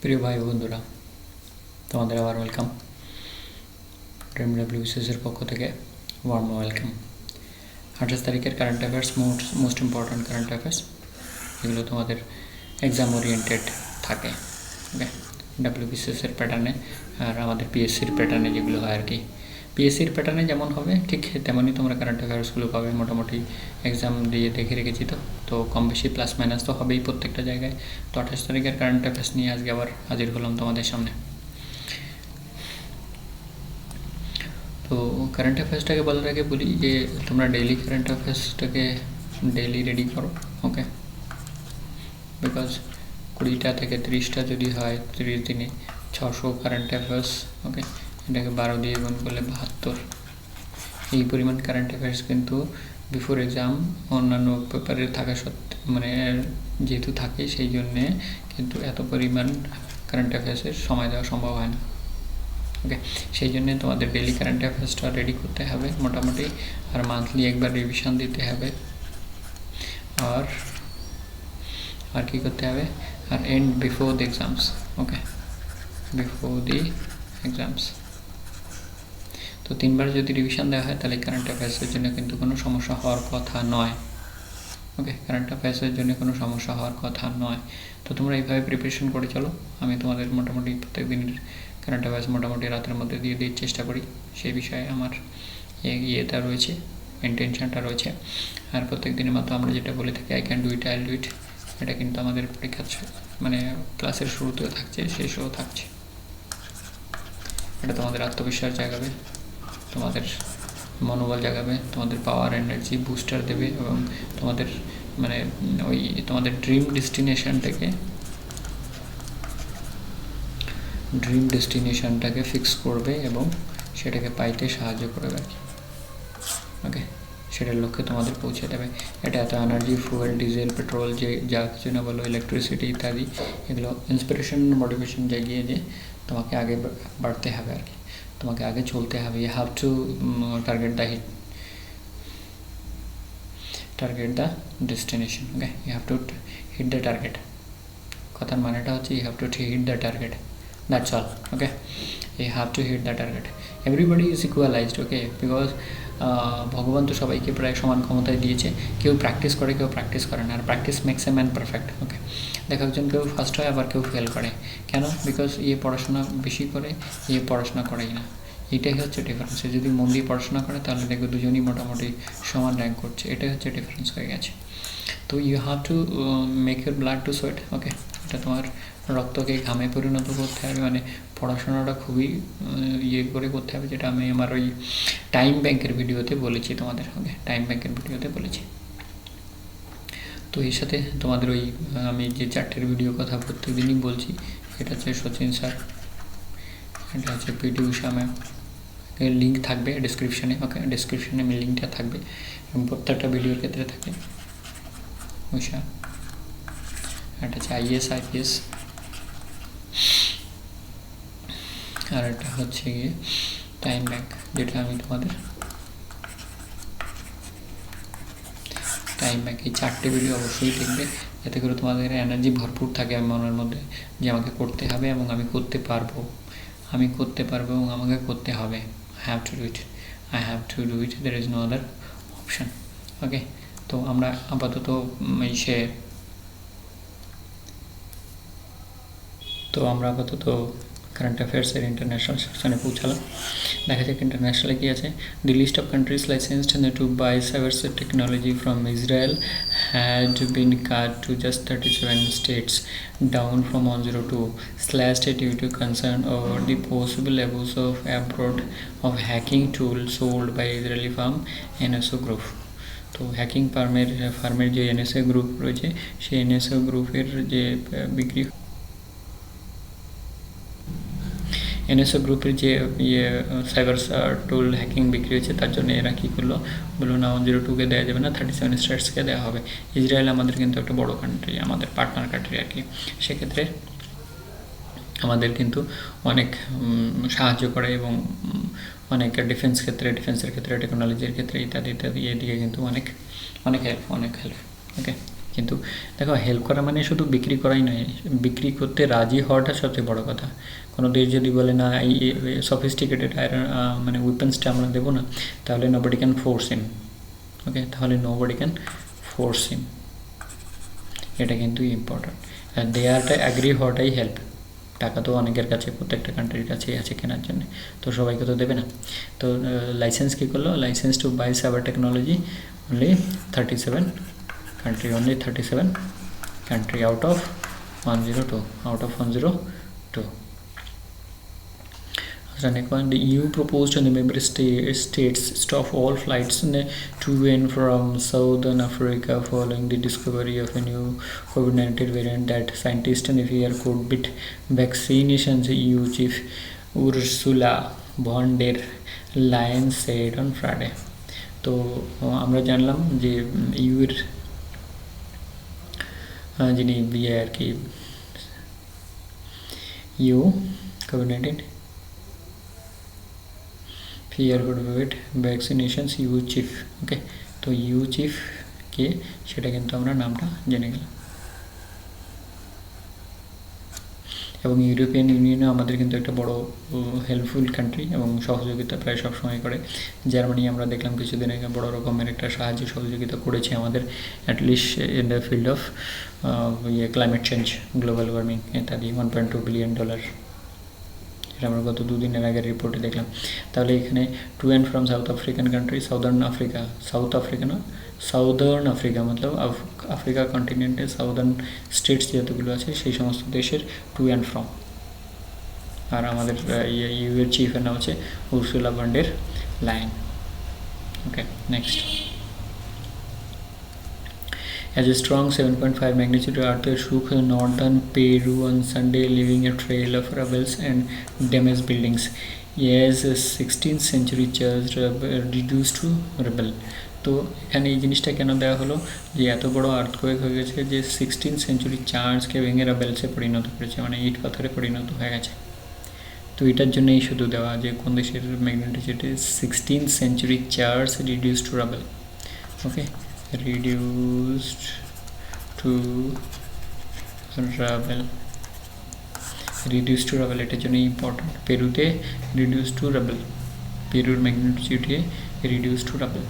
প্রিয় ভাই বন্ধুরা, তোমাদের আবার ওয়েলকাম। ড্রিম ডাব্লিউবিসিএসের পক্ষ থেকে ওয়ার্ম ওয়েলকাম। 28 তারিখের current affairs, most important current affairs, এগুলো তোমাদের এক্সাম ওরিয়েন্টেড থাকে। ওকে, ডাব্লিউবিসিএসের প্যাটার্নে আর আমাদের পিএসসির প্যাটার্নে যেগুলো হয় আর কি। পিএসসির প্যাটার্নে যেমন হবে ঠিক তেমনই তোমরা কারেন্ট অ্যাফেয়ার্সগুলো পাবে। মোটামুটি এক্সাম দিয়ে দেখে রেখেছি, তো কম বেশি প্লাস মাইনাস তো হবেই প্রত্যেকটা জায়গায়। তো 28 তারিখের কারেন্ট অ্যাফেয়ার্স নিয়ে আজকে আবার হাজির হলাম তোমাদের সামনে। তো কারেন্ট অ্যাফেয়ার্সটাকে বলার আগে বলি যে তোমরা ডেইলি কারেন্ট অ্যাফেয়ার্সটাকে ডেইলি রেডি করো। ওকে, বিকজ 20টা থেকে 30টা যদি হয়, 30 দিনে 600 কারেন্ট অ্যাফেয়ার্স। ওকে, এটাকে 12 দিয়ে গুণ করলে 72। এই পরিমাণ কারেন্ট অ্যাফেয়ার্স কিন্তু বিফোর এক্সাম অন্যান্য পেপারে থাকা মানে যেহেতু থাকে, সেই জন্যে কিন্তু এত পরিমাণ কারেন্ট অ্যাফেয়ার্সের সময় দেওয়া সম্ভব হয় না। ওকে, সেই জন্যে তোমাদের ডেলি কারেন্ট অ্যাফেয়ার্সটা রেডি করতে হবে মোটামুটি, আর মান্থলি একবার রিভিশন দিতে হবে। আর কি করতে হবে, আর and before the exams. Okay, before the exams. তো 3বার যদি রিভিশন দেওয়া হয় তাহলে কারেন্ট অ্যাফেয়ার্সের জন্য কিন্তু কোনো সমস্যা হওয়ার কথা নয়। ওকে, কারেন্ট অ্যাফেয়ার্সের জন্য কোনো সমস্যা হওয়ার কথা নয়। তো তোমরা এইভাবে প্রিপারেশন করে চলো। আমি তোমাদের মোটামুটি প্রত্যেক দিনের কারেন্ট অ্যাফেয়ার্স মোটামুটি রাতের মধ্যে দিয়ে দেওয়ার চেষ্টা করি। সেই বিষয়ে আমার ইয়েটা রয়েছে, ইন্টেনশনটা রয়েছে। আর প্রত্যেক দিনের মতো আমরা যেটা বলে থাকি, I can do it, I will do it, এটা কিন্তু আমাদের পরীক্ষা মানে ক্লাসের শুরুতেও থাকছে, শেষেও থাকছে। এটা তোমাদের আত্মবিশ্বাস জাগাবে, তোমাদের মনোবল জাগাবে, তোমাদের পাওয়ার এনার্জি বুস্টার দেবে, এবং তোমাদের মানে ওই তোমাদের ড্রিম ডেস্টিনেশনটাকে ফিক্স করবে এবং সেটাকে পাইতে সাহায্য করবে আর কি। ওকে, সেটার লক্ষ্যে তোমাদের পৌঁছে দেবে। এটা এত এনার্জি, ফুয়েল, ডিজেল, পেট্রোল, যে যা কিছু না বলো, ইলেকট্রিসিটি ইত্যাদি, এগুলো ইন্সপিরেশন, মোটিভেশন জাগিয়ে যে তোমাকে আগে বাড়তে হবে আর কি, তোমাকে আগে চলতে হবে। You have to target the destination. Okay, you have to hit the target. কথার মানেটা হচ্ছে you have to hit the target, that's all. Okay, you have to hit the target. Everybody is equalised. Okay, because ভগবান তো সবাইকে প্রায় সমান ক্ষমতায় দিয়েছে। কেউ প্র্যাকটিস করে, কেউ প্র্যাকটিস করে না। আর practice makes a man perfect. Okay, দেখো একজন কেউ ফার্স্ট হয়, আবার কেউ ফেল করে। কেন? বিকজ পড়াশোনা বেশি করে, পড়াশোনা করেই না। এটাই হচ্ছে ডিফারেন্স। যদি মন দিয়ে পড়াশোনা করে তাহলে দেখবে দুজনই মোটামুটি সমান র্যাঙ্ক করছে। এটাই হচ্ছে ডিফারেন্স হয়ে গেছে। তো you have to make your blood to sweat. Okay, এটা তোমার রক্তকে ঘামে পরিণত করতে হবে। মানে পড়াশোনাটা খুবই করে করতে হবে, যেটা আমি আমার ওই টাইম ব্যাংকের ভিডিওতে বলেছি তোমাদের। ওকে, টাইম ব্যাংকের ভিডিওতে বলেছি। তো এর সাথে তোমাদের ওই আমি যে 4টের ভিডিও কথা প্রত্যেক দিনই বলছি, এটা হচ্ছে সচিন স্যার, এটা হচ্ছে পিটি উষা ম্যাম, লিঙ্ক থাকবে ডিসক্রিপশানে। ওকে, ডিসক্রিপশানে লিঙ্কটা থাকবে এবং প্রত্যেকটা ভিডিওর ক্ষেত্রে থাকে উষা। এটা হচ্ছে IAS IPS, আর এটা হচ্ছে গিয়ে টাইম ব্যাংক, যেটা আমি তোমাদের টাইম ব্যাংক। এই 4টে ভিডিও অবশ্যই দেখবে, যাতে করে তোমাদের এনার্জি ভরপুর থাকে মনের মধ্যে যে আমাকে করতে হবে এবং আমি করতে পারবো এবং আমাকে করতে হবে। I have to do it, there is no other option. ওকে, তো আমরা আপাতত কারেন্ট অ্যাফেয়ার্সের ইন্টারন্যাশনাল সেকশনে পৌঁছালাম। দেখা যাক ইন্টারন্যাশনালে কী আছে। The list of countries licensed to buy cyber technology from Israel had been cut to just 37 states, down from 102, slashed due to concern over the possible abuse of abroad of hacking tool sold by Israeli firm NSO Group. তো hacking ফার্মের যে NSO group রয়েছে, সেই NSO গ্রুপের যে NSO গ্রুপের যে cyber টুল hacking বিক্রি হয়েছে, তার জন্য এরা কী করলো, বললো না 102কে দেওয়া যাবে না, 37 স্টেটসকে দেওয়া হবে। ইসরায়েল আমাদের কিন্তু একটা বড় কান্ট্রি, আমাদের পার্টনার কান্ট্রি আর কি। সেক্ষেত্রে আমাদের কিন্তু অনেক সাহায্য করে এবং অনেক ডিফেন্সের ক্ষেত্রে, টেকনোলজির ক্ষেত্রে ইত্যাদি এদিকে কিন্তু অনেক হেল্প। ওকে, কিন্তু দেখো হেল্প করা মানে শুধু বিক্রি করাই নয়, বিক্রি করতে রাজি হওয়াটা সবচেয়ে বড় কথা। কোনো দেশ যদি বলে না এই সফিস্টিকেটেড মানে উইপেন্সটা আমরা দেবো না, তাহলে নোবডি ক্যান ফোর্স হিম। ওকে, তাহলে নোবডি ক্যান ফোর্স হিম, এটা কিন্তু ইম্পর্ট্যান্ট। আর দেয়ারটা অ্যাগ্রি হওয়াটাই হেল্প। টাকা তো অনেকের কাছে, প্রত্যেকটা কান্ট্রির কাছেই আছে কেনার জন্য, তো সবাইকে তো দেবে না। তো লাইসেন্স কী করলো, licence to buy cyber technology only 37 country, only 37 country out of 102. Next one, the EU proposed on the member states stop all flights to and from Southern Africa following the discovery of a new COVID-19 variant that scientists fear could beat vaccinations, EU chief Ursula von der Leyen said on Friday. তো আমরা জানলাম যে your যিনি বিয়ে আর কি you কোভিড-19 fear good Covid vaccinations you chief. Okay, তো ইউ চিফ কে সেটা কিন্তু আমরা নামটা জেনে গেলাম। এবং ইউরোপিয়ান ইউনিয়নে আমাদের কিন্তু একটা বড় হেল্পফুল কান্ট্রি এবং সহযোগিতা প্রায় সবসময় করে। জার্মানি আমরা দেখলাম কিছুদিন আগে বড় রকমের একটা সাহায্য সহযোগিতা করেছে আমাদের, at least in the field of climate change, global warming ইত্যাদি, $1.2 বিলিয়ন। এটা আমরা গত দুদিনের আগের রিপোর্টে দেখলাম। তাহলে এখানে to and from South African country, southern Africa মতলব আফ্রিকা কন্টিনেন্টের সাউদার্ন স্টেটস যতগুলো আছে সেই সমস্ত দেশের টু অ্যান্ড ফ্রম। আর আমাদের ইউ এর চিফের নাম হচ্ছে Ursula von der Leyen. Okay, next. As a strong 7.5 magnitude earthquake shook northern Peru on Sunday, leaving a trail of rubble and damaged buildings. Yes, 16th century church reduced to rubble. তো এখানে এই জিনিসটা কেন দেওয়া হলো যে এত বড় আর্থকোয়েক হয়ে গেছে যে 16th century চার্চকে ভেঙে রাবেলসে পরিণত করেছে, মানে ইট পাথরে পরিণত হয়ে গেছে। তো এটার জন্যই শুধু দেওয়া যে কোন দেশের magnitude 16th century church reduced to rubble. Okay, reduced to rubble এটার জন্য ইম্পর্টেন্ট। পেরুতে reduced to rubble, পেরুর ম্যাগনিটিউডে reduced to rubble.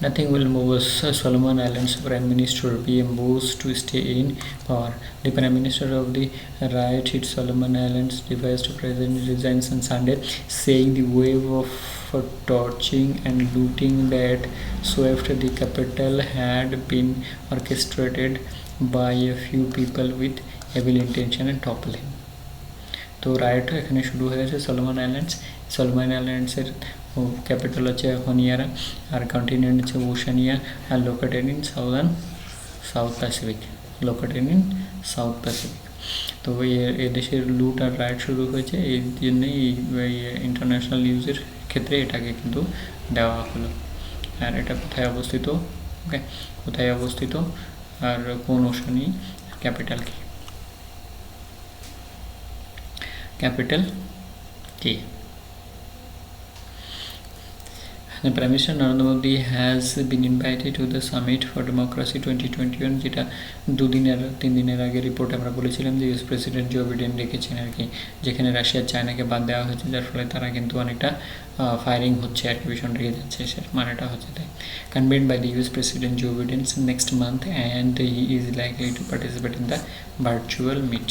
Nothing will move us, Solomon Islands Prime Minister PM vows to stay in power. The Prime Minister of the riot-hit Solomon Islands, the Vice President, resigns on Sunday, saying the wave of torching and looting that swept the capital had been orchestrated by a few people with evil intention and topple him. তো right এখানে শুরু হয়ে গেছে Solomon আইল্যান্ডসের capital হচ্ছে হনিয়ারা, আর continent হচ্ছে Oceania, আর located in South Pacific. তো এদেশের লুট আর রাইট শুরু হয়েছে, এই জন্যই ইন্টারন্যাশনাল নিউজের ক্ষেত্রে এটাকে কিন্তু দেওয়া হলো। আর এটা কোথায় অবস্থিত, ওকে, কোথায় অবস্থিত আর কোন ওশানি, ক্যাপিটাল কি? The Prime Minister Narendra Modi has been invited to the Summit for Democracy 2021, যেটা 3 দিনের আগে রিপোর্ট আমরা বলেছিলাম যে ইউএস প্রেসিডেন্ট জো বিডেন ডেকেছেন আর কি, যেখানে রাশিয়া চায়নাকে বাদ দেওয়া হয়েছে, যার ফলে তারা কিন্তু অনেকটা ফায়ারিং হচ্ছে আর কি, ভীষণ রেগে যাচ্ছে, সে মানেটা হচ্ছে তাই। Convened by the US President Joe Biden next month, and he is likely to participate in the virtual meet.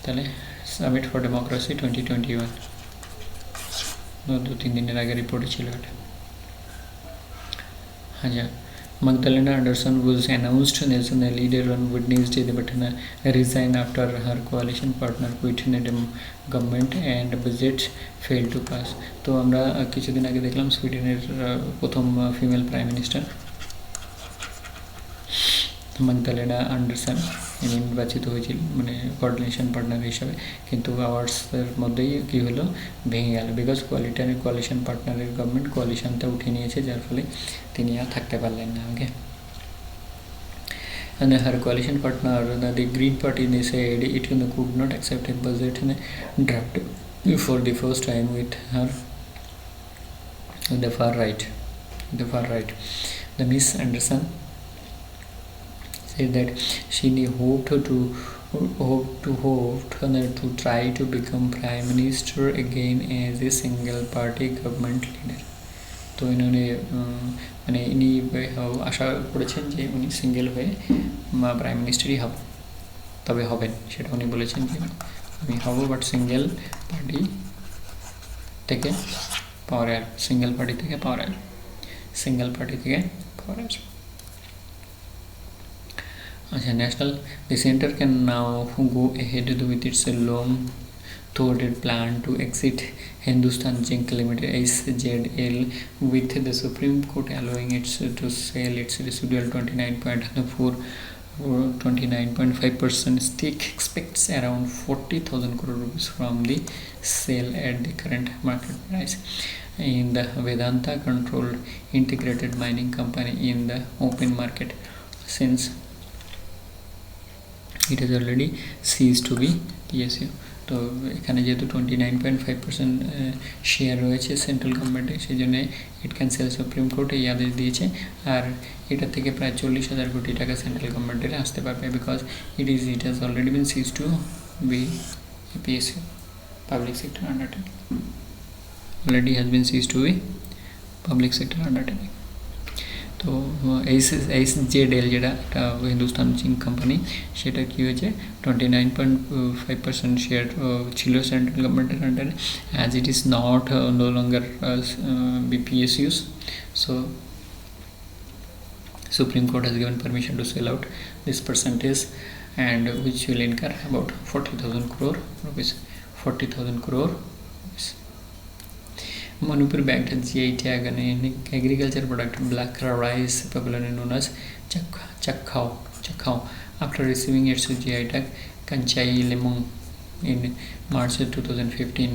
তাহলে সামিট ফর ডেমোক্রেসি 2021 2-3 দিনের আগে রিপোর্টে ছিল এটা। আচ্ছা, Magdalena Anderson was announced as a leader on Wednesday, but resigned after her coalition partner quit government and budget failed to pass. তো আমরা কিছুদিন আগে দেখলাম সুইডেনের প্রথম ফিমেল প্রাইম মিনিস্টার মাগদালেনা আন্ডারসন নির্বাচিত হয়েছিল, মানে কোঅর্ডিনেশন পার্টনার হিসাবে, কিন্তু আওয়ার্সের মধ্যেই কী হলো, ভেঙে গেল, বিকজ কোয়ালিশন পার্টনারের গভর্নমেন্ট কোয়ালিশনটা উঠিয়ে নিয়েছে, যার ফলে তিনি আর থাকতে পারলেন না। ওকে, and her coalition partner, the Green Party, they said it could not accept a budget draft for the first time with her the far right, the Miss Anderson said that she hoped to try to become prime minister again as a single party government leader. তো ইনি মানে ইনি আশা করেছেন যে উনি single হয়ে prime মিনিস্টারই হব, তবে হবেন সেটা উনি বলেছেন যে আমি হব বাট সিঙ্গেল পার্টি থেকে পাওয়ারে আসবে, সিঙ্গেল পার্টি থেকে পাওয়ারে আসবে। আচ্ছা, national the center can now go ahead with its long-thwarted plan to exit Hindustan Zinc Limited (HZL) with the Supreme Court allowing it to sell its residual 29.5% stake, expects around 40,000 crore rupees from the sale at the current market price in the Vedanta controlled integrated mining company in the open market, since it has already ceased to be PSU. তো এখানে যেহেতু 29.5% share রয়েছে central গভর্নমেন্টে, সেই জন্য it can sell, supreme court এই আদেশ দিয়েছে। আর এটা থেকে প্রায় 40,000 কোটি টাকা সেন্ট্রাল গভর্নমেন্টের আসতে পারবে, because it has already been cease to be PSU, public sector undertaking, already has been cease to be public sector undertaking. তো HZL যেটা একটা হিন্দুস্তান জিঙ্ক কোম্পানি, সেটা কী হয়েছে 29.5% শেয়ার ছিল সেন্ট্রাল গভর্নমেন্টের আন্ডারে, as it is not no longer BPSUs. So Supreme Court has given permission to sell out this percentage, and which will incur about 40,000 crore rupees. Manipur bagged GI tag and agriculture product black rice, popularly known as chakhao, after receiving its GI tag Kanchai lemon in March 2015.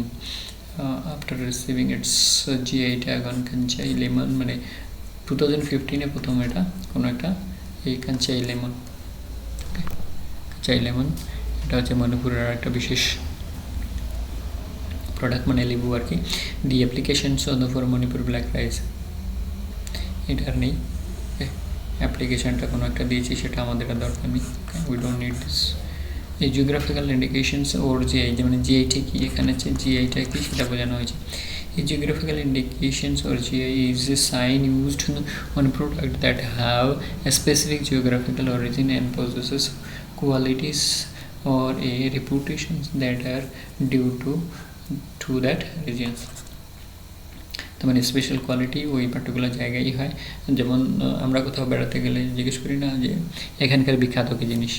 After receiving its GI tag on Kanchai lemon, মানে 2015-এ প্রথম এটা কোনো একটা এই Kansai lemon এটা হচ্ছে মণিপুরের একটা বিশেষ প্রোডাক্ট, মানে লেবু আর কি। The applications for Manipur black rice, এটার নেই অ্যাপ্লিকেশনটা কোনো একটা দিয়েছি, সেটা আমাদের আর দরকার নেই, উই ডোন্ট নিড দিস। এই জিওগ্রাফিক্যাল ইন্ডিকেশনস ওর জিআই, যেমন জিআইটা কি, এখানে হচ্ছে জিআইটা কি সেটা বোঝানো হয়েছে। A geographical indications or GI is a sign used on a product that have a specific geographical origin and possesses qualities or a reputation that are due to that regions. তার মানে স্পেশাল কোয়ালিটি ওই particular জায়গায় হয়। যেমন আমরা কোথাও বেড়াতে গেলে জিজ্ঞেস করি না যে এখানকার বিখ্যাত কী জিনিস,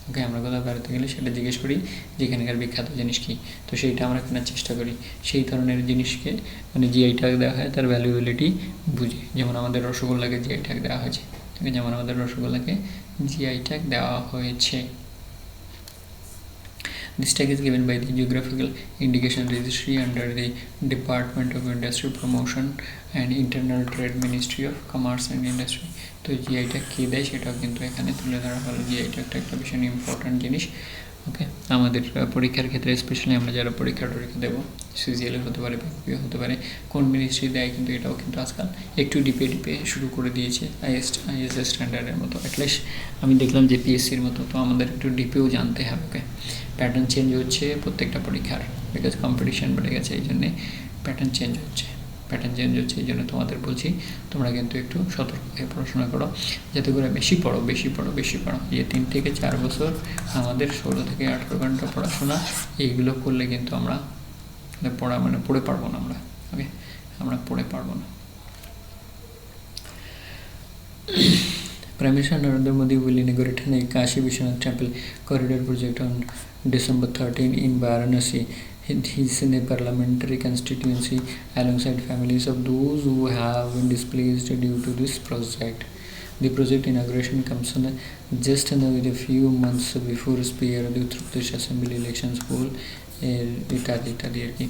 ওকে, আমরা কোথাও বেড়াতে গেলে সেটা জিজ্ঞেস করি যে এখানকার বিখ্যাত জিনিস কী, তো সেইটা আমরা কেনার চেষ্টা করি। সেই ধরনের জিনিসকে মানে জিআই ট্যাগ দেওয়া হয় তার ভ্যালুবিলিটি বুঝে। যেমন আমাদের রসগোল্লাকে জিআই ট্যাগ দেওয়া হয়েছে, যেমন আমাদের রসগোল্লাকে জিআই ট্যাগ দেওয়া হয়েছে। This tag is given by the Geographical Indication Registry under the Department of Industry Promotion and Internal Trade, Ministry of Commerce and Industry. তো জিআই ট্যাগ কী দেয় সেটাও কিন্তু এখানে তুলে ধরা হলো। জিআই ট্যাগটা একটা ভীষণ ইম্পর্ট্যান্ট জিনিস, ওকে। আমাদের পরীক্ষার ক্ষেত্রে স্পেশালি আমরা যারা পরীক্ষা দেবো, CGL হতে পারে, PPO হতে পারে, কোন মিনিস্ট্রি দেয়, কিন্তু এটাও কিন্তু আজকাল একটু ডিপে শুরু করে দিয়েছে ISS স্ট্যান্ডার্ডের মতো। অ্যাটলিস্ট আমি দেখলাম যে PSCর মতো, তো আমাদের একটু ডিপেও জানতে হবে, ওকে। প্যাটার্ন চেঞ্জ হচ্ছে প্রত্যেকটা পরীক্ষার, বিকজ কম্পিটিশান বেড়ে গেছে, এই জন্যে প্যাটার্ন চেঞ্জ হচ্ছে। এই জন্য তোমাদের বলছি তোমরা কিন্তু একটু সতর্ক হয়ে পড়াশোনা করো, যাতে করে বেশি পড়ো। এই 3 থেকে 4 বছর আমাদের 16 থেকে 18 ঘন্টা পড়াশোনা, এইগুলো করলে কিন্তু আমরা পড়ে পারবো না আমরা, ওকে, আমরা পড়ে পারবো না। Prime Minister Narendra Modi will inaugurate a Kashi Vishwanath Temple corridor project on December 13 in Varanasi, his parliamentary constituency, alongside families of those who have been displaced due to this project. The project inauguration comes just with a few months before spear the Uttar Pradesh Assembly elections poll ইত্যাদি আর কি।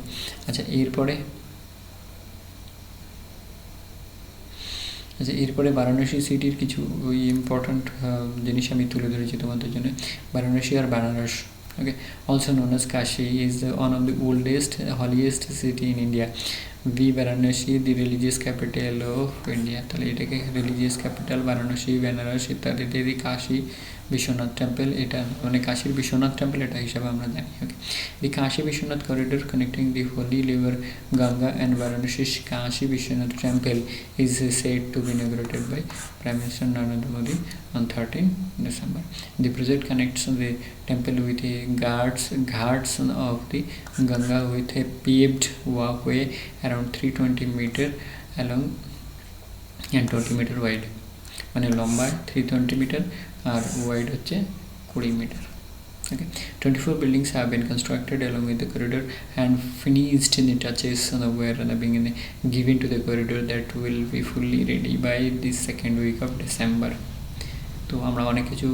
আচ্ছা, এরপরে বারাণসী সিটির কিছু ওই important জিনিস আমি তুলে ধরেছি তোমাদের জন্য। বারাণসী আর Banaras, okay, also known as Kashi, is one of the oldest, holiest city in India. Be Varanasi the religious capital of India, তাহলে এটাকে রিলিজিয়াস ক্যাপিটাল বারাণসী, বেনারস ইত্যাদি ইত্যাদি, কাশী বিশ্বনাথ টেম্পল, এটা মানে কাশীর বিশ্বনাথ টেম্পল এটা হিসাবে আমরা জানি। Okay, the Kashi Vishwanath corridor connecting the holy river Ganga and Varanasi Kashi Vishwanath temple is said to be inaugurated by Prime Minister Narendra Modi on 13 December. The project connects the temple with a ghats of the Ganga with a paved walkway around 320 meter along and 20 meter wide, মানে লম্বা 320 metre আর wide হচ্ছে 20 metre. Okay, 24 buildings have been constructed along with the corridor and finished in the touches were being given to the corridor that will be fully ready by the second week of December. তো আমরা অনেক কিছু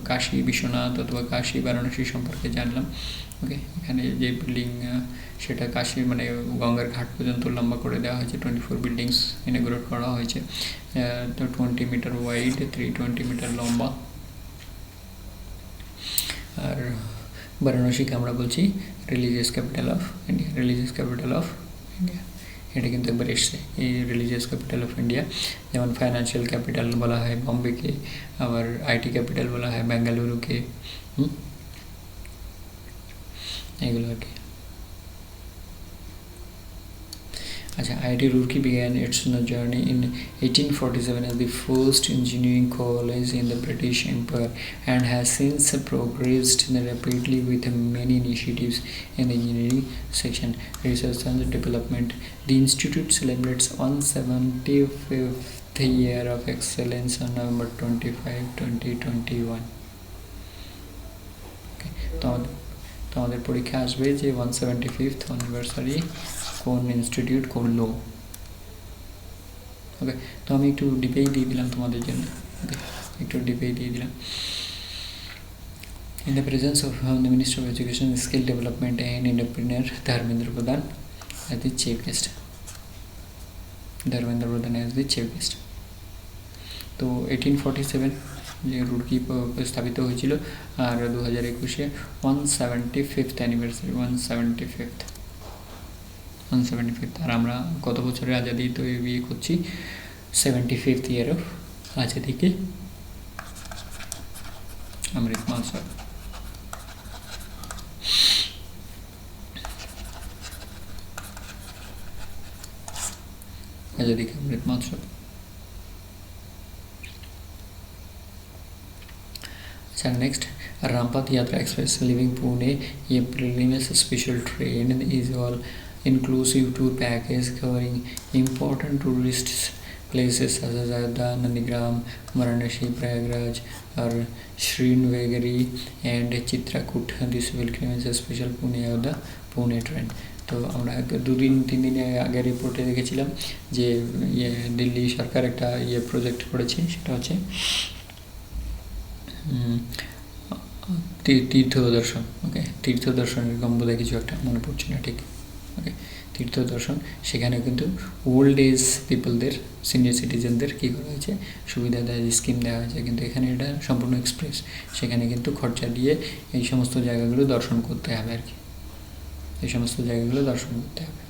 কাশী বিশ্বনাথ অথবা কাশী বারাণসী সম্পর্কে জানলাম। ওকে, এখানে যে building সেটা কাশী মানে গঙ্গার ঘাট পর্যন্ত লম্বা করে দেওয়া হয়েছে, 24 বিল্ডিংস ইনঅগ্রেট করা হয়েছে, তো 20 মিটার ওয়াইড, 320 মিটার লম্বা। আর বারাণসীকে আমরা বলছি religious capital of India, religious capital of India, এটা কিন্তু একবার এসছে এই রিলিজিয়াস ক্যাপিটাল অফ ইন্ডিয়া। যেমন ফাইন্যান্সিয়াল ক্যাপিটাল বলা হয় বম্বেকে, আবার আইটি ক্যাপিটাল বলা হয় বেঙ্গালুরুকে, এগুলো আর কি। আচ্ছা, IIT Roorkee began its journey in 1847 as the first engineering college in the British Empire and has since progressed rapidly with many initiatives in the engineering section, research and development. The institute celebrates 175th year of excellence on November 25, 2021. Okay, তো আমাদের পরীক্ষা আসবে যে 175th anniversary কোন institute করলো। ওকে, তো আমি একটু ডিপেই দিয়ে দিলাম তোমাদের জন্য, একটু ডিপেই দিয়ে দিলাম। In the presence of the Minister of Education, Skill Development and Entrepreneur Dharmendra Pradhan as the chief guest. Dharmendra Pradhan as the chief guest. তো 1847 যে রুড়কি স্থাপিত হয়েছিল, আর 2021-এ 175th অ্যানিভার্সারি, 175th। আর আমরা কত বছরের আজাদি তো বিয়ে করছি, 75th year of আজাদিকে Amrit Mahotsav. आज़ादी का अमृत महोत्सव। अच्छा, नेक्स्ट रामपथ यात्रा एक्सप्रेस लिविंग पुणे, ये preliminary special train is all inclusive tour package covering important tourist places such as Ayodhya, Nandigram, Varanasi, Prayagraj or Srinagar and Chitrakoot. This will create a special Pune train. তো আমরা 2-3 দিন আগে রিপোর্টে দেখেছিলাম যে দিল্লি সরকার একটা project করেছে, সেটা হচ্ছে তীর্থ দর্শন। ওকে, তীর্থ দর্শনের গম্বুদা কিছু একটা মনে পড়ছে না ঠিক। ওকে, তীর্থ দর্শন, সেখানে কিন্তু ওল্ড এজ পিপলদের, সিনিয়র সিটিজেনদের কী করা হয়েছে, সুবিধা দেওয়া স্কিম দেওয়া হয়েছে, কিন্তু এখানে এটা সম্পূর্ণ এক্সপ্রেস, সেখানে কিন্তু খরচা দিয়ে এই সমস্ত জায়গাগুলো দর্শন করতে হবে আর কি, এই সমস্ত জায়গাগুলো দর্শন করতে হবে।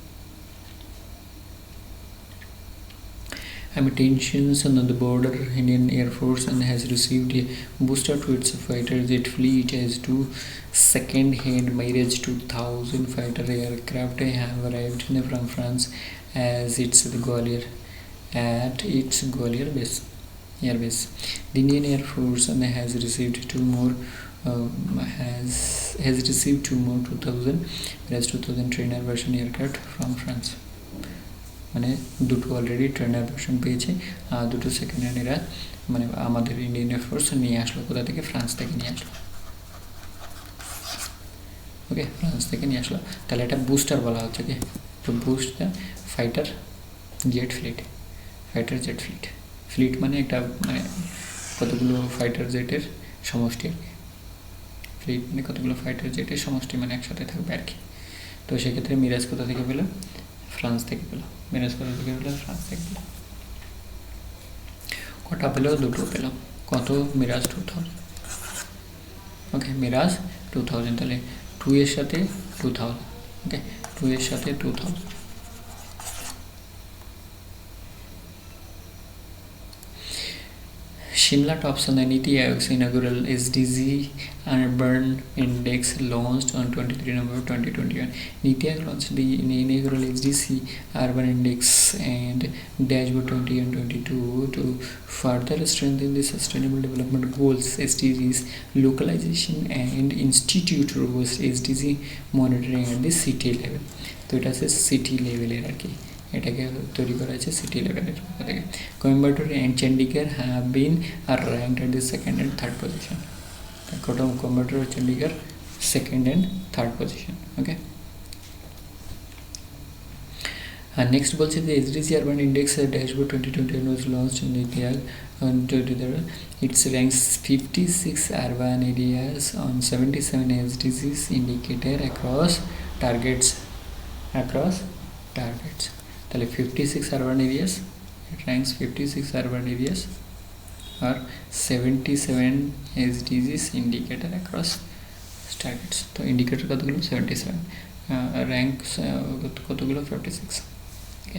Amid tensions on the border, Indian Air Force has received a booster to its fighter jet fleet as two second-hand Mirage 2000 fighter aircraft have arrived from France at its Gwalior air base. The Indian Air Force has received two more 2000 Mirage 2000 trainer version aircraft from France. মানে দুটো already trainer version পেয়েছে, আর দুটো second hand এরা মানে আমাদের Indian air force নিয়ে আসলো। কোথা থেকে? ফ্রান্স থেকে নিয়ে আসলো। ওকে, ফ্রান্স থেকে নিয়ে আসলো, তাহলে এটা বুস্টার বলা হচ্ছে কি, তো boost fighter jet fleet, fighter jet fleet, fleet মানে একটা মানে কতগুলো ফাইটার জেটের সমষ্টি আর কি, ফ্লিট মানে কতগুলো ফাইটার জেটের সমষ্টি মানে একসাথে থাকবে আর কি। তো সেক্ষেত্রে মিরাজ কোথা থেকে পেলো? ফ্রান্স থেকে পেলো। মিরাজ কোথা থেকে পেলো? ফ্রান্স থেকে পেলো। কটা পেলো? দুটো পেলো। কত? মিরাজ 2000। ওকে, মিরাজ 2000, তাহলে 2 এর সাথে 2000। ওকে, 2 এর সাথে 2000। Shimla tops on the Niti Aayog's inaugural SDG Urban Index launched on 23 November 2021. Niti Aayog launched the inaugural SDG Urban Index and Dashboard 20 and 22 to further strengthen the Sustainable Development Goals SDGs localization and institute robust SDG monitoring at the city level. তো এটা আছে city লেভেলের আর কি, এটাকে তৈরি করা হয়েছে city লেভেলের পক্ষ থেকে। Coimbatore and Chandigarh have been are ranked at the second and third position. Coimbatore আর Chandigarh second and third position. Okay, আর নেক্সট বলছে যে SDG urban index dashboard 2021 was launched in India. It ranks 56 urban areas on 77 SDGs indicator across targets. তাহলে 56 urban areas, it ranks 56 urban areas or 77 SDGs indicator across targets. তো indicator কতগুলো? 77, rank কতগুলো? 56। ওকে,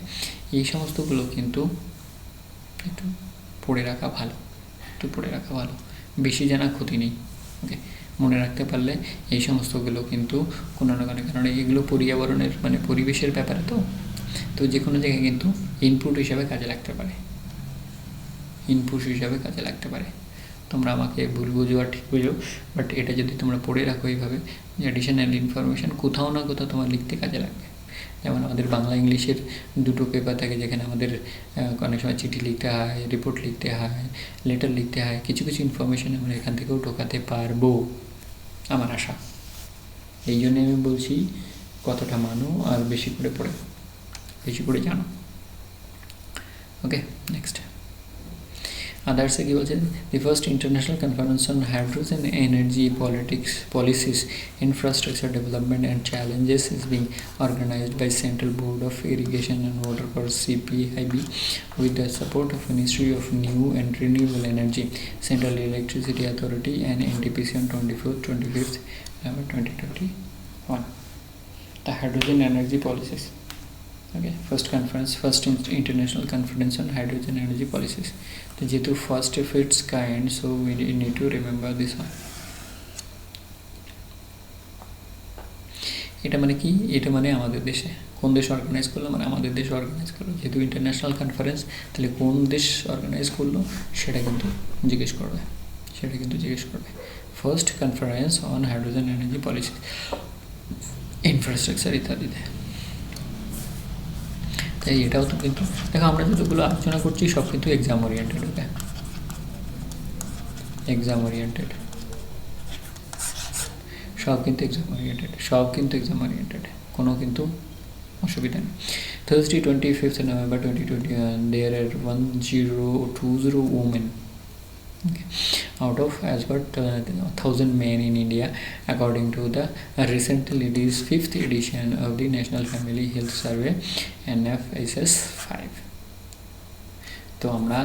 এই সমস্তগুলো কিন্তু একটু পড়ে রাখা ভালো, বেশি জানা ক্ষতি নেই। ওকে, মনে রাখতে পারলে এই সমস্তগুলো কিন্তু কোনো না কোনো কারণে এগুলো পর্যাবরণের মানে পরিবেশের ব্যাপারে তো যে কোনো জায়গায় কিন্তু ইনপুট হিসাবে কাজে লাগতে পারে। তোমরা আমাকে ভুল বুঝো আর ঠিক বুঝো, বাট এটা যদি তোমরা পড়ে রাখো এইভাবে, অ্যাডিশনাল ইনফরমেশান কোথাও না কোথাও তোমার লিখতে কাজে লাগবে। যেমন আমাদের বাংলা ইংলিশের দুটো পেপার থাকে, যেখানে আমাদের অনেক সময় চিঠি লিখতে হয়, রিপোর্ট লিখতে হয়, লেটার লিখতে হয়, কিছু ইনফরমেশান আমরা এখান থেকেও ঢোকাতে পারবো আমার আশা। এই জন্যে আমি বলছি কতটা মানো আর বেশি করে জানো। ওকে, নেক্সট আদার্সে কী বলছে, the first international conference on hydrogen energy policies infrastructure development and challenges is being organised by central board of irrigation and water courses CPIB with the support of Ministry of New and Renewable Energy, Central Electricity Authority and NTPC on 25th November 2021. The hydrogen energy policies. Okay, first international conference on hydrogen energy policies. তো যেহেতু first of its kind, so we need to remember this one. এটা মানে কি? এটা মানে আমাদের দেশে কোন দেশ অর্গানাইজ করলো, মানে আমাদের দেশ অর্গানাইজ করলো। যেহেতু ইন্টারন্যাশনাল কনফারেন্স, তাহলে কোন দেশ অর্গানাইজ করলো সেটা কিন্তু জিজ্ঞেস করবে। First conference on hydrogen energy policy, infrastructure ইত্যাদিতে। তাই এটাও তো কিন্তু দেখো, আমরা যতগুলো আলোচনা করছি সব কিন্তু এক্সাম ওরিয়েন্টেড। ওকে, সব কিন্তু এক্সাম ওরিয়েন্টেড, কোনো কিন্তু অসুবিধা নেই। Thursday 25th November 2021, there are 1020 women out of as per 1,000 men in India, according to the recently released 5th edition of the National Family Health Survey NFSS 5. তো আমরা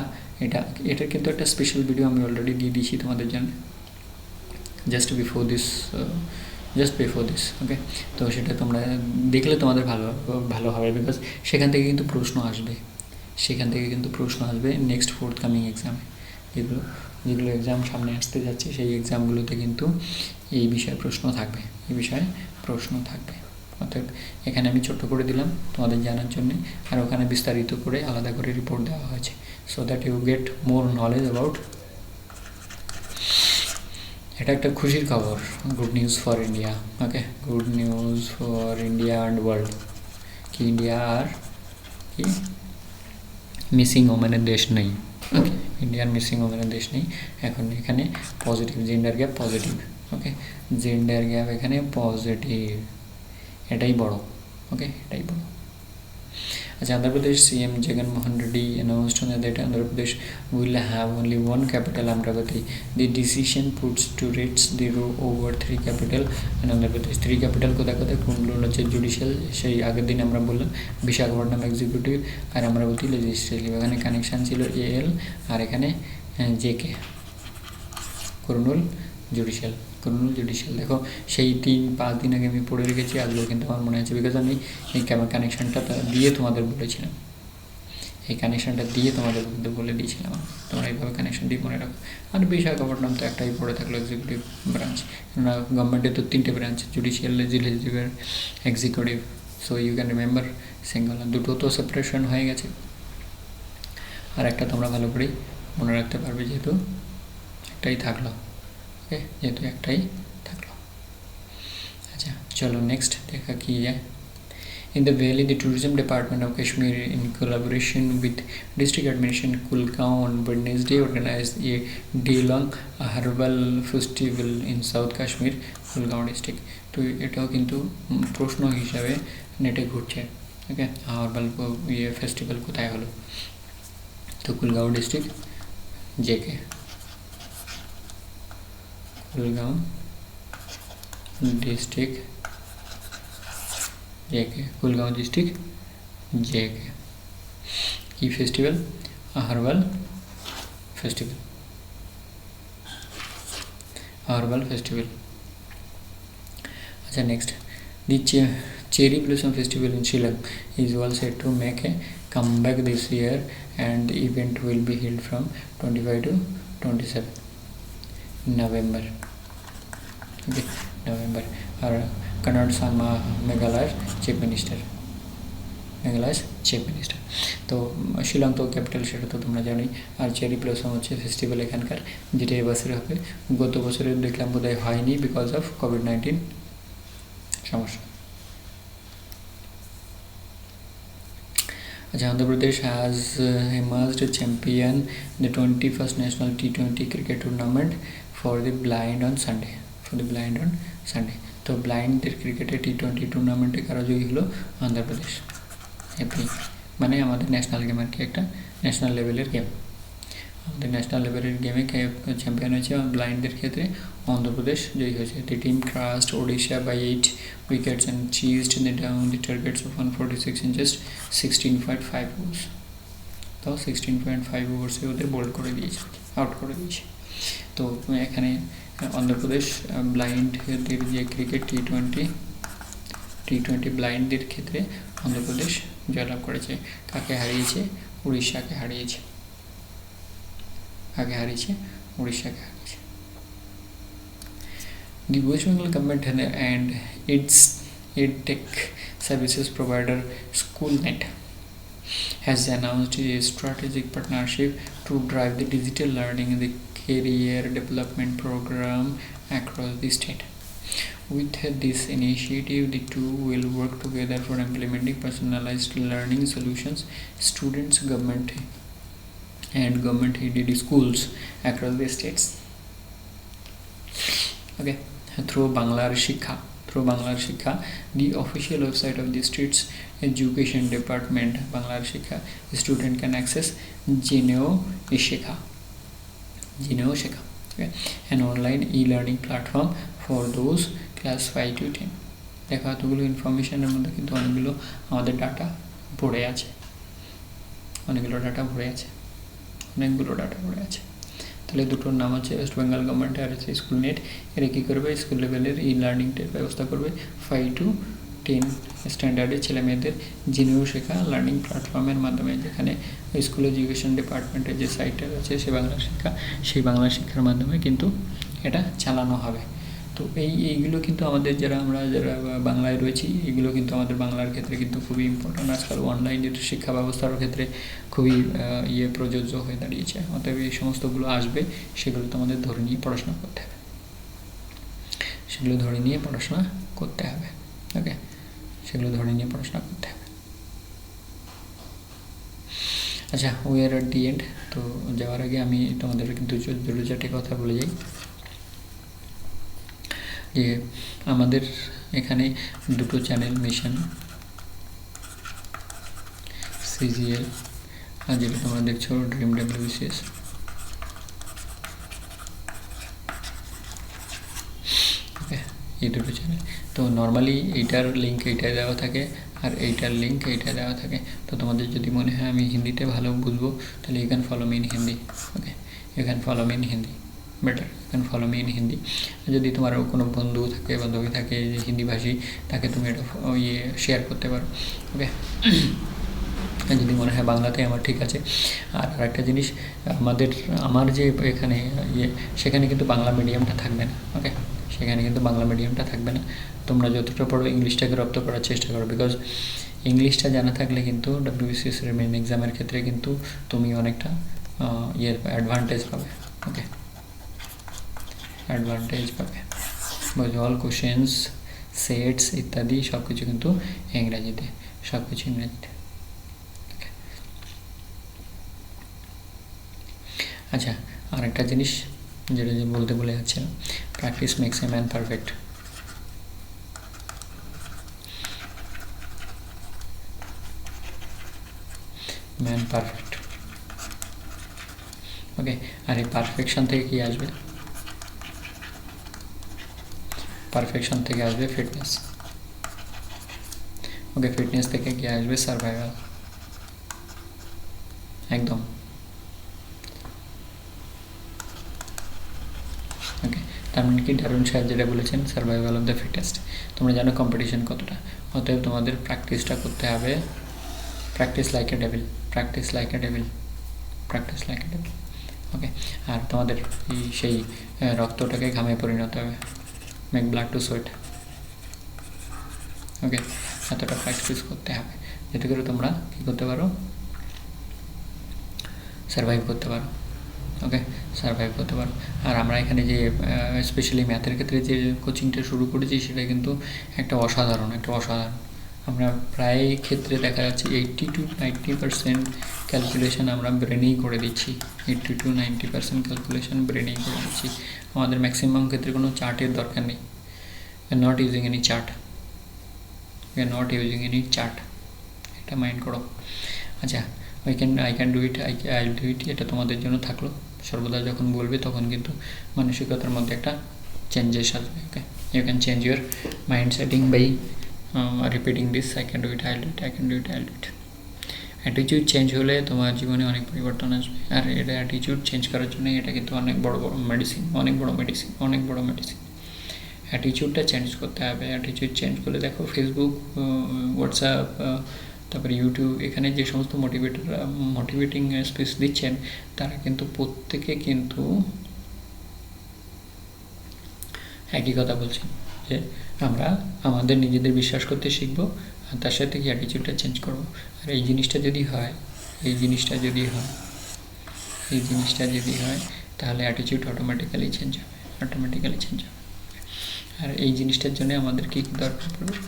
এটার কিন্তু একটা স্পেশাল ভিডিও আমি অলরেডি দিয়ে দিয়েছি তোমাদের জন্য, জাস্ট বিফোর দিস। ওকে, তো সেটা তোমরা দেখলে তোমাদের ভালো হবে, বিকজ সেখান থেকে কিন্তু প্রশ্ন আসবে নেক্সট ফোর্থকামিং এক্সামে। যেগুলো এক্সাম সামনে আসতে যাচ্ছে সেই এক্সামগুলোতে কিন্তু এই বিষয়ে প্রশ্ন থাকবে। অর্থাৎ এখানে আমি ছোট্ট করে দিলাম তোমাদের জানার জন্য, আর ওখানে বিস্তারিত করে আলাদা করে রিপোর্ট দেওয়া হয়েছে, so that you get more knowledge about. এটা একটা খুশির খবর, good news for India. Okay, good news for India and world. কি ইন্ডিয়া আর কি মিসিং ওমেনের দেশ নেই। ওকে, ইন্ডিয়ার মিসিং ওমেনের দেশ নেই এখন। এখানে পজিটিভ জেন্ডার গ্যাপ পজিটিভ। ওকে, জেন্ডার গ্যাপ এখানে পজিটিভ, এটাই বড়। ওকে, এটাই বড়। আচ্ছা, Andhra Pradesh CM Jagan Mohan Reddy announced that Andhra Pradesh will have only one capital, Amravati. The decision puts to rates the over 3 capital and Andhra Pradesh 3 capital কোথায় কোনগুলো হচ্ছে judicial, সেই আগের দিন আমরা বললাম বিশাখাপট্টনম এক্সিকিউটিভ আর আমরাবতী লেজিসলেটিভ। এখানে connection ছিল AL আর এখানে JK, কুরনুল জুডিশিয়াল। দেখো সেই 3-5 দিন আগে আমি পড়ে রেখেছি, আজকেও কিন্তু আমার মনে আছে, বিকজ আমি এই কানেকশানটা দিয়ে তোমাদের বলেছিলাম। এই কানেকশানটা দিয়ে তোমাদের কিন্তু বলে দিয়েছিলাম, তোমরা এইভাবে কানেকশান দিয়ে মনে রাখো। আর বিশাখাপট্টনম তো একটাই পড়ে থাকলো এক্সিকিউটিভ ব্রাঞ্চ, কেননা গভর্নমেন্টের তো 3টে branch, judicial, legislative, executive. So you can remember single, দুটো তো সেপারেশন হয়ে গেছে, আর একটা তোমরা ভালো করেই মনে রাখতে পারবে যেহেতু একটাই থাকলো। ওকে, যেহেতু একটাই থাকলো। আচ্ছা চলো নেক্সট দেখা কি যায়। In the valley, the tourism department of Kashmir, in collaboration with district administration Kulgaon, on Wednesday organized a day-long herbal festival in South Kashmir, Kulgaon district. তো এটাও কিন্তু প্রশ্ন হিসাবে নেটে ঘুরছে। ওকে, হার্বাল ফেস্টিভ্যাল কোথায় হলো? তো Kulgam district, JK, Kulgam district JK, Kulgam district JK. কি festival? Herbal festival, herbal festival. আচ্ছা next, the Cherry Blossom Festival in Shillong is all set to make a comeback this year, and the event will be held from 25 to 27 November. Okay, November. Our Kanad Sama Meghalay's Chief Minister, মেঘালয়ের chief minister. তো শিলং তো capital, সেটা তো তোমরা জানোই। আর cherry blossom হচ্ছে festival এখানকার, যেটা এবছরে হবে। গত বছরে দেখলাম বোধহয় হয়নি বিকজ অফ কোভিড-19 সমস্যা। Andhra Pradesh has emerged champion in the 21st National T20 Cricket Tournament for the blind on Sunday. তো ব্লাইন্ডদের ক্রিকেটে T20 টুর্নামেন্টে কারা জয়ী হলো? অন্ধ্রপ্রদেশ। হ্যাপি, মানে আমাদের ন্যাশনাল গেম আর কি, একটা ন্যাশনাল লেভেলের গেম। আমাদের ন্যাশনাল লেভেলের গেমে চ্যাম্পিয়ন হয়েছে ব্লাইন্ডদের ক্ষেত্রে অন্ধ্রপ্রদেশ জয়ী হয়েছে। The team crushed Odisha by 8 wickets and chased down the targets of 146 in just 16.5 overs. তো 16.5 ওভার্সে ওদের বোল্ড করে দিয়েছে, আউট করে দিয়েছে। তো এখানে অন্ধ্রপ্রদেশ ব্লাইন্ডদের যে ক্রিকেট টি-20 ব্লাইন্ডদের ক্ষেত্রে অন্ধ্রপ্রদেশ জয়লাভ করেছে। কাকে হারিয়েছে? উড়িষ্যাকে হারিয়েছে। উড়িষ্যাকে হারিয়েছে। The West Bengal government and its EdTech services provider SchoolNet has announced a strategic partnership to drive the digital learning in the career development program across the state. With this initiative, the two will work together for implementing personalized learning solutions. Students, government and government-aided schools across the states. Okay, through Banglar Shikha, the official website of the state's education department, Banglar Shikha, the student can access Geneo Shikha, okay, an online e-learning platform for those class 5 to 10. দেখো এতগুলো ইনফরমেশনের মধ্যে কিন্তু অনেকগুলো আমাদের data ভরে আছে, অনেকগুলো data ভরে আছে। তাহলে দুটোর নাম হচ্ছে ওয়েস্ট বেঙ্গল গভর্নমেন্ট আর হচ্ছে স্কুলনেট। এরা কী করবে? স্কুল লেভেলের ই লার্নিংটার ব্যবস্থা করবে 5 to 10 স্ট্যান্ডার্ডের ছেলেমেয়েদের জিনিও শেখা লার্নিং প্ল্যাটফর্মের মাধ্যমে, যেখানে স্কুল এডুকেশন ডিপার্টমেন্টের যে সাইটটা আছে সেই বাংলা শিক্ষার মাধ্যমে কিন্তু এটা চালানো হবে। তো এইগুলো কিন্তু আমাদের যারা বাংলায় রয়েছি, এগুলো কিন্তু আমাদের বাংলার ক্ষেত্রে কিন্তু খুবই ইম্পর্টেন্ট। আজকাল অনলাইনের শিক্ষা ব্যবস্থার ক্ষেত্রে খুবই প্রযোজ্য হয়ে দাঁড়িয়েছে। অতএব এই সমস্তগুলো আসবে, সেগুলো তো আমাদের ধরে নিয়ে পড়াশোনা করতে হবে। ওকে, আচ্ছা, we are at the end. তো যাওয়ার আগে আমি তোমাদের কিন্তু দুটো চারটে কথা বলে যাই যে আমাদের এখানে দুটো চ্যানেল মিশন CGL, আর যেটা তোমরা দেখছো ড্রিম WBCS, ওকে, এই দুটো চ্যানেল। তো নর্মালি এইটার লিঙ্ক এইটায় দেওয়া থাকে, আর এইটার লিঙ্ক এইটায় দেওয়া থাকে। তো তোমাদের যদি মনে হয় আমি হিন্দিতে ভালো বুঝবো, তাহলে you can follow me in Hindi. Okay, you can follow me in Hindi, better you can follow me in Hindi. যদি তোমার কোনো বান্ধবী থাকে যে হিন্দিভাষী, তাকে তুমি এটা শেয়ার করতে পারো। ওকে, যদি মনে হয় বাংলাতে আমার ঠিক আছে। আর আরেকটা জিনিস, আমার যে এখানে সেখানে কিন্তু বাংলা মিডিয়ামটা থাকবে না। ওকে, সেখানে কিন্তু বাংলা মিডিয়ামটা থাকবে না। তোমরা যতটা পারো ইংলিশটাকে রপ্ত করার চেষ্টা করো, বিকজ ইংলিশটা জানা থাকলে কিন্তু WBCS এর মেন এক্সামের ক্ষেত্রে কিন্তু তুমি অনেকটা অ্যাডভান্টেজ পাবে। ওকে, অ্যাডভান্টেজ পাবে, বিকজ অল কোশ্চেন্স সেটস ইত্যাদি সব কিছু কিন্তু ইংরাজিতে, সব কিছু ইংরাজিতে। আচ্ছা, আরেকটা জিনিস যেটা বলতে বলে যাচ্ছিলাম, practice makes a man perfect. Man perfect. Okay, আর এই পারফেকশন থেকে কি আসবে? পারফেকশন থেকে আসবে ফিটনেস। ওকে, ফিটনেস থেকে কি আসবে? সার্ভাইভাল। একদম। ওকে, তার মানে কি ডারউইন সাহেব যেটা বলেছেন, সার্ভাইভাল অফ দ্য ফিটেস্ট। তোমরা জানো কম্পিটিশন কতটা, অতএব তোমাদের প্র্যাকটিসটা করতে হবে। Practice like a devil, practice like a devil, practice like a devil. Okay, আর তোমাদের সেই রক্তটাকে ঘামে পরিণত হবে, make blood to sweat. Okay, এতটা প্র্যাকটিস করতে হবে যাতে করে তোমরা কী করতে পারো, সার্ভাইভ করতে পারো। ওকে, সার্ভাইভ করতে পারো। আর আমরা এখানে যে স্পেশালি ম্যাথের ক্ষেত্রে যে কোচিংটা শুরু করেছি সেটা কিন্তু একটা অসাধারণ। আমরা প্রায় ক্ষেত্রে দেখা যাচ্ছে 80 to 90% ক্যালকুলেশন আমরা ব্রেনেই করে দিচ্ছি। 80 to 90% ক্যালকুলেশন ব্রেনেই করে দিচ্ছি। আমাদের ম্যাক্সিমাম ক্ষেত্রে কোনো চার্টের দরকার নেই। we are not using any chart, এটা মাইন্ড করো। আচ্ছা, I can do it, I'll do it, এটা তোমাদের জন্য থাকলো। সর্বদা যখন বলবে তখন কিন্তু মানসিকতার মধ্যে একটা চেঞ্জেস আসবে। Okay, you can change your mind setting by repeating this, I can do it, I'll do it, I can do it, I'll do it. Attitude change হলে তোমার জীবনে অনেক পরিবর্তন আসবে। আর এটা অ্যাটিটিউড চেঞ্জ করার জন্য এটা কিন্তু অনেক বড় মেডিসিন, অনেক বড় মেডিসিন। অ্যাটিটিউডটা চেঞ্জ করতে হবে। অ্যাটিটিউড চেঞ্জ করলে দেখো ফেসবুক, হোয়াটসঅ্যাপ, তারপরে ইউটিউব, এখানে যে সমস্ত মোটিভেটিং স্পিচ দিচ্ছেন তারা কিন্তু প্রত্যেকে কিন্তু একই কথা বলছেন যে আমরা আমাদের নিজেদের বিশ্বাস করতে শিখবো, আর তার সাথে কি অ্যাটিটিউডটা চেঞ্জ করবো। আর এই জিনিসটা যদি হয় তাহলে অ্যাটিটিউড অটোমেটিক্যালি চেঞ্জ হবে। আর এই জিনিসটার জন্য আমাদের কী দরকার পড়বে?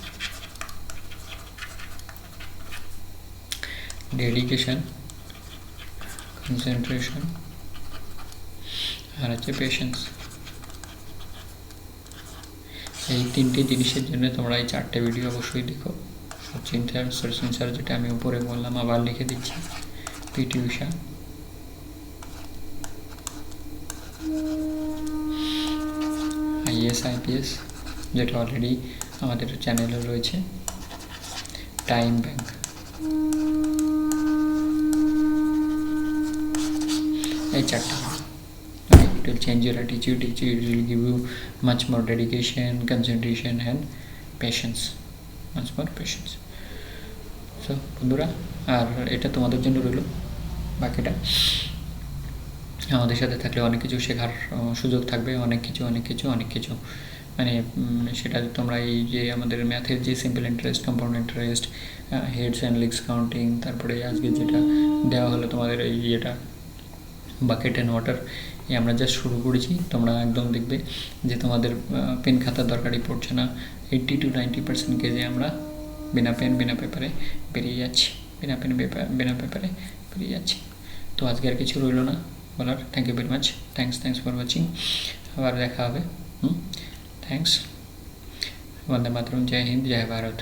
ডেডিকেশন, কনসেন্ট্রেশন, আর হচ্ছে পেশেন্স। এই তিনটে জিনিসের জন্য তোমরা এই 4টে ভিডিও অবশ্যই দেখো। সচিন স্যার যেটা আমি উপরে বললাম আবার লিখে দিচ্ছি, PT ঊষা, IAS IPS যেটা অলরেডি আমাদের চ্যানেলে রয়েছে, টাইম ব্যাংক, এই 4টা। It will change your attitude, it will give you much more dedication, concentration and patience, much more patience. So বন্ধুরা, আর এটা তোমাদের জন্য রইল। বাকিটা আমাদের সাথে থাকলে অনেক কিছু শেখার সুযোগ থাকবে, অনেক কিছু মানে সেটা তোমরা এই যে আমাদের ম্যাথের যে simple interest, compound interest, heads and legs counting, তারপরে আজকে যেটা দেওয়া হলো তোমাদের এই এটা বাকেট অ্যান্ড ওয়াটার, আমরা জাস্ট শুরু করেছি। তোমরা একদম দেখবে যে তোমাদের পেন খাতার দরকারই পড়ছে না। 80 to 90% কেজে আমরা বিনা পেন বিনা পেপারে বেরিয়ে যাচ্ছি। তো আজকে আর কিছু রইল না বলার। Thank you very much, thanks for watching. আবার দেখা হবে। থ্যাংকস। বন্দে মাতরম, জয় হিন্দ, জয় ভারত।